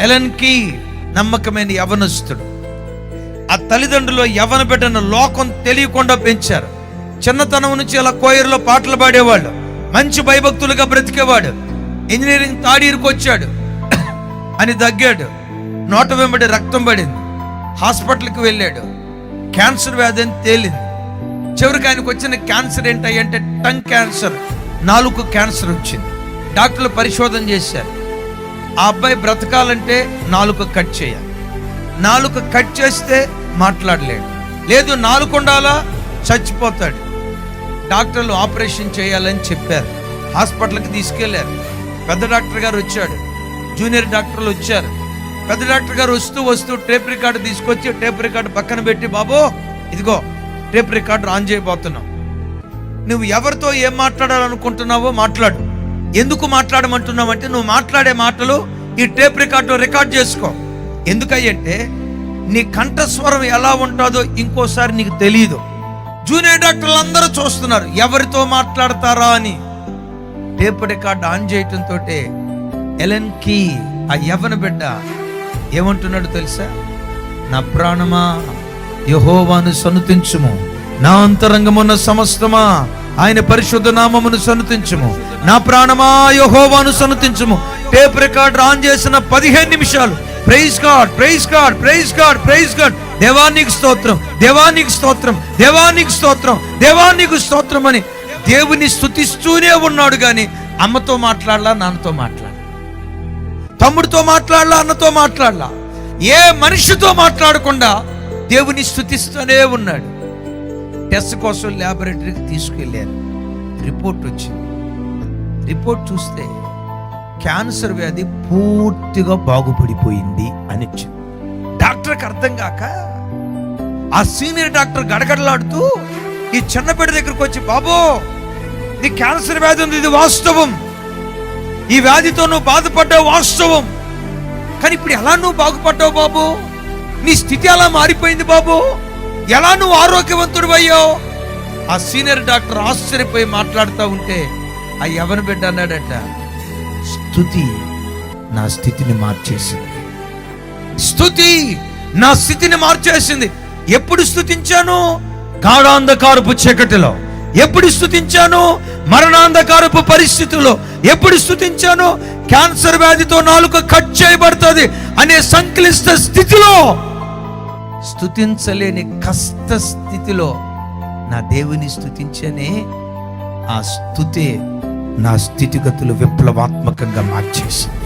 Ellen key నమ్మకమైన యవనస్తుడు. ఆ తల్లిదండ్రులు యవన బిడ్డను లోకం తెలియకుండా పెంచారు. చిన్నతనం నుంచి అలా కోయర్లో పాటలు పాడేవాళ్ళు, మంచి భయభక్తులుగా బ్రతికేవాడు. ఇంజనీరింగ్ థర్డ్ ఇయర్కి వచ్చాడు అని దగ్గాడు, నోట వెంబడి రక్తం పడింది, హాస్పిటల్కి వెళ్ళాడు, క్యాన్సర్ వ్యాధి అని తేలింది. చివరికి ఆయనకు వచ్చిన క్యాన్సర్ ఏంటంటే టంగ్ క్యాన్సర్, నాలుక క్యాన్సర్ వచ్చింది. డాక్టర్లు పరిశోధన చేశారు, ఆ అబ్బాయి బ్రతకాలంటే నాలుక కట్ చేయాలి, నాలుక కట్ చేస్తే మాట్లాడలేడు, లేదు నాలుక ఉండాలా చచ్చిపోతాడు. డాక్టర్లు ఆపరేషన్ చేయాలని చెప్పారు, హాస్పిటల్కి తీసుకెళ్లారు. పెద్ద డాక్టర్ గారు వచ్చాడు, జూనియర్ డాక్టర్లు వచ్చారు. పెద్ద డాక్టర్ గారు వస్తూ టేప్ రికార్డు తీసుకొచ్చి టేప్ రికార్డు పక్కన పెట్టి, బాబో ఇదిగో టేప్ రికార్డు ఆన్ చేయబోతున్నావు, నువ్వు ఎవరితో ఏం మాట్లాడాలనుకుంటున్నావో మాట్లాడు. ఎందుకు మాట్లాడమంటున్నావు అంటే, నువ్వు మాట్లాడే మాటలు ఈ టేప్ రికార్డులో రికార్డ్ చేసుకో. ఎందుకంటే నీ కంఠస్వరం ఎలా ఉంటుందో ఇంకోసారి నీకు తెలియదు. జూనియర్ డాక్టర్లు అందరూ చూస్తున్నారు ఎవరితో మాట్లాడతారా అని. టేప్ రికార్డు ఆన్ చేయటంతో ఎలెన్ కీ ఆ యవ్వన బిడ్డ ఏమంటున్నాడు తెలుసా? నా ప్రాణమా యెహోవాను సన్నుతించుము, నా అంతరంగమున్న సమస్తమా ఆయన పరిశుద్ధ నామమును సన్నుతించుము, నా ప్రాణమా యెహోవాను సన్నుతించుము. టేప్ రికార్డు ఆన్ చేసిన 15 నిమిషాలు praise God, praise God, praise God, praise God, దేవానికి స్తోత్రం, దేవానికి స్తోత్రం, దేవానికి స్తోత్రం, దేవానికి స్తోత్రం అని దేవుని స్తుతిస్తూనే ఉన్నాడు. కానీ అమ్మతో మాట్లాడలా, నాన్నతో మాట్లాడలా, తమ్ముడితో మాట్లాడలా, అన్నతో మాట్లాడలా, ఏ మనిషితో మాట్లాడకుండా దేవుని స్తుతిస్తూనే ఉన్నాడు. టెస్ట్ కోసం ల్యాబొరేటరీకి తీసుకెళ్ళారు, రిపోర్ట్ వచ్చింది. రిపోర్ట్ చూస్తే క్యాన్సర్ వ్యాధి పూర్తిగా బాగుపడిపోయింది అని వచ్చింది. డాక్టర్కి అర్థం కాక ఆ సీనియర్ డాక్టర్ గడగడలాడుతూ ఈ చిన్న బిడ్డ దగ్గరకు వచ్చి, బాబో నీ క్యాన్సర్ వ్యాధి ఉంది, ఇది వాస్తవం, ఈ వ్యాధితో నువ్వు బాధపడ్డావు వాస్తవం, కానీ ఇప్పుడు ఎలా నువ్వు బాగుపడ్డావు బాబు, నీ స్థితి ఎలా మారిపోయింది బాబు, ఎలా నువ్వు ఆరోగ్యవంతుడు అయ్యావు? ఆ సీనియర్ డాక్టర్ ఆశ్చర్యపోయి మాట్లాడుతూ ఉంటే ఆ యవ్వన బిడ్డ అన్నాడట, స్తుతి నా స్థితిని మార్చేసింది, స్తుతి నా స్థితిని మార్చేసింది. ఎప్పుడు స్తుతించాను? గాఢాంధకారపు చీకటిలో. ఎప్పుడు స్తుతించాను? మరణాంధకారపు పరిస్థితుల్లో. ఎప్పుడు స్తుతించాను? క్యాన్సర్ వ్యాధితో నాలుక కట్ చేయబడుతుంది అనే సంక్లిష్ట స్థితిలో, స్తుతించలేని కష్ట స్థితిలో నా దేవుని స్తుతించనే ఆ స్తుతే నా స్థితిగతులు విప్లవాత్మకంగా మార్చేసింది.